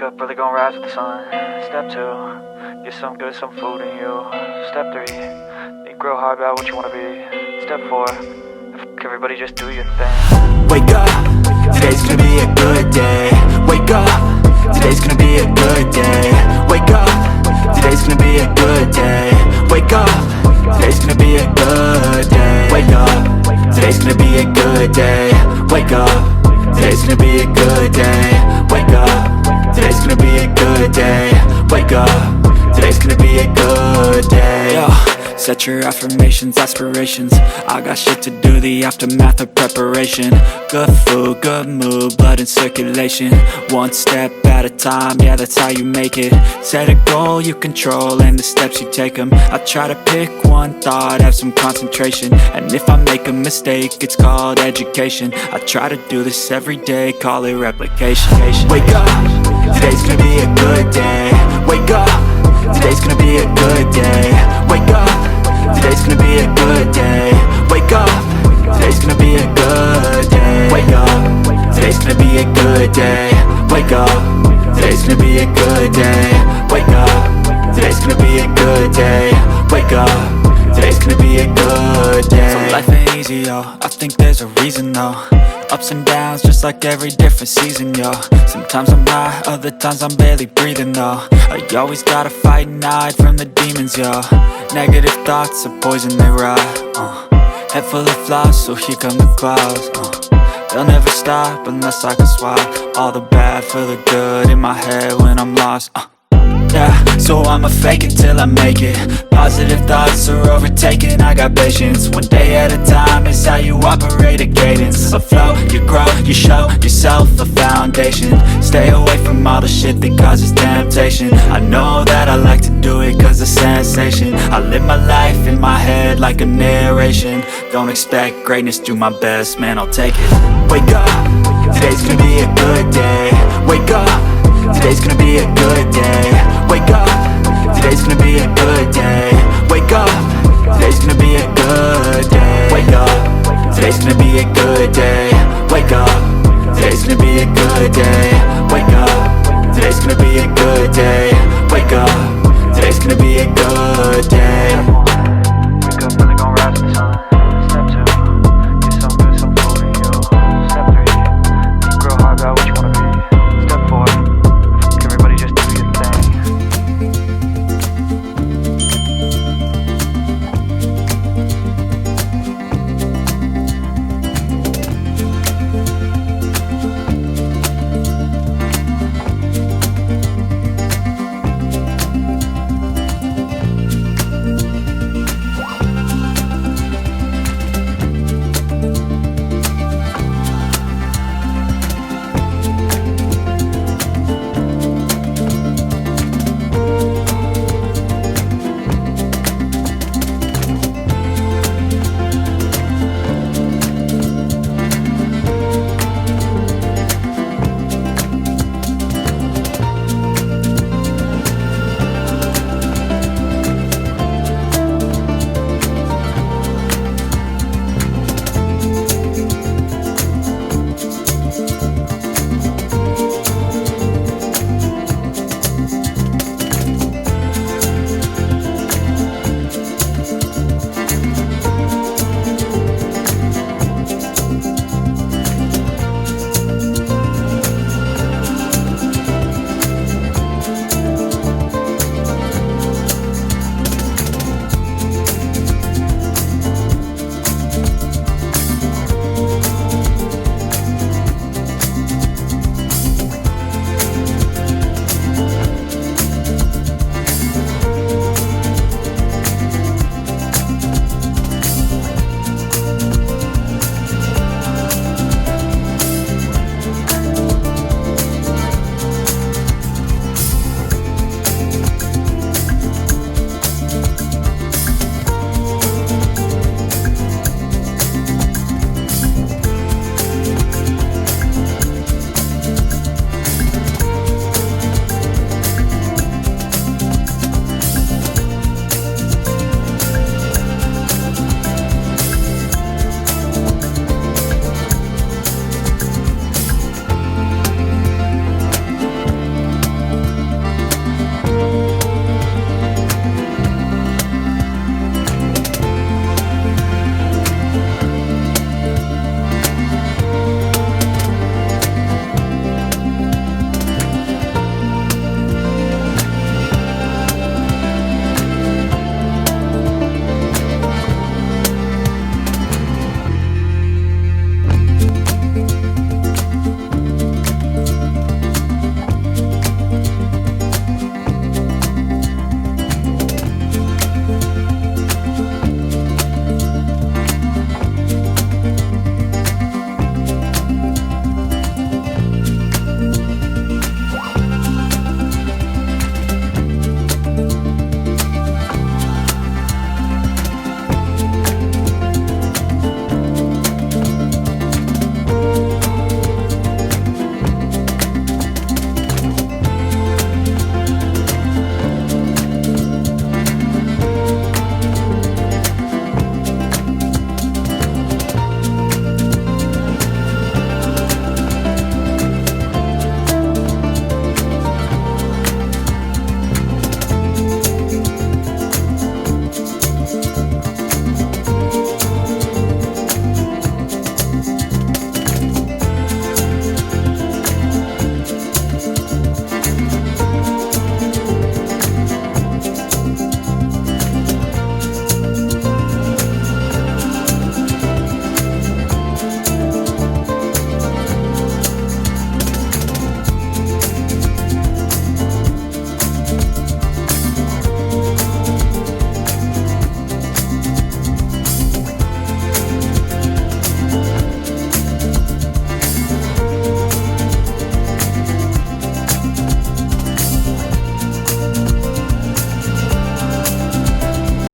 Wake up, really gonna rise with the sun. Step 2, get some good, some food in you. Step 3, think real hard about what you wanna be. Step 4, everybody just do your thing. Wake up, today's gonna be a good day. Wake up, today's gonna be a good day. Wake up, today's gonna be a good day. Wake up, today's gonna be a good day. Wake up, today's gonna be a good day. Wake up, today's gonna be a good day. Wake up, today's gonna be a good day. Wake up, today's gonna be a good day. Yo, set your affirmations, aspirations. I got shit to do, the aftermath of preparation. Good food, good mood, blood in circulation. One step at a time, yeah, that's how you make it. Set a goal you control and the steps you take them. I try to pick one thought, have some concentration. And if I make a mistake, it's called education. I try to do this every day, call it replication. Wake up, today's gonna be a good day. Wake up, today's gonna be a good day. Wake up, today's gonna be a good day. Wake up, today's gonna be a good day. Wake up, today's gonna be a good day. Wake up, today's gonna be a good day. Wake up, today's gonna be a good day. Wake up, today's gonna be a good day. So life ain't easy, yo, I think there's a reason though. Ups and downs, just like every different season, yo. Sometimes I'm high, other times I'm barely breathing, though. I always gotta fight and hide from the demons, yo. Negative thoughts are poison, they rot. Head full of flaws, so here come the clouds. They'll never stop unless I can swap all the bad for the good in my head when I'm lost. Yeah, so I'ma fake it till I make it. Positive thoughts are overtaken, I got patience. One day at a time is how you operate a cadence. A flow, you grow, you show yourself a foundation. Stay away from all the shit that causes temptation. I know that I like to do it cause it's sensation. I live my life in my head like a narration. Don't expect greatness, do my best, man, I'll take it. Wake up, today's gonna be a good day. Wake up, today's gonna be a good day. Wake up, today's gonna be a good day. Wake up, today's gonna be a good day. Wake up, today's gonna be a good day. Wake up, today's gonna be a good day. Wake up, today's gonna be a good day. Wake up, today's gonna be a good day.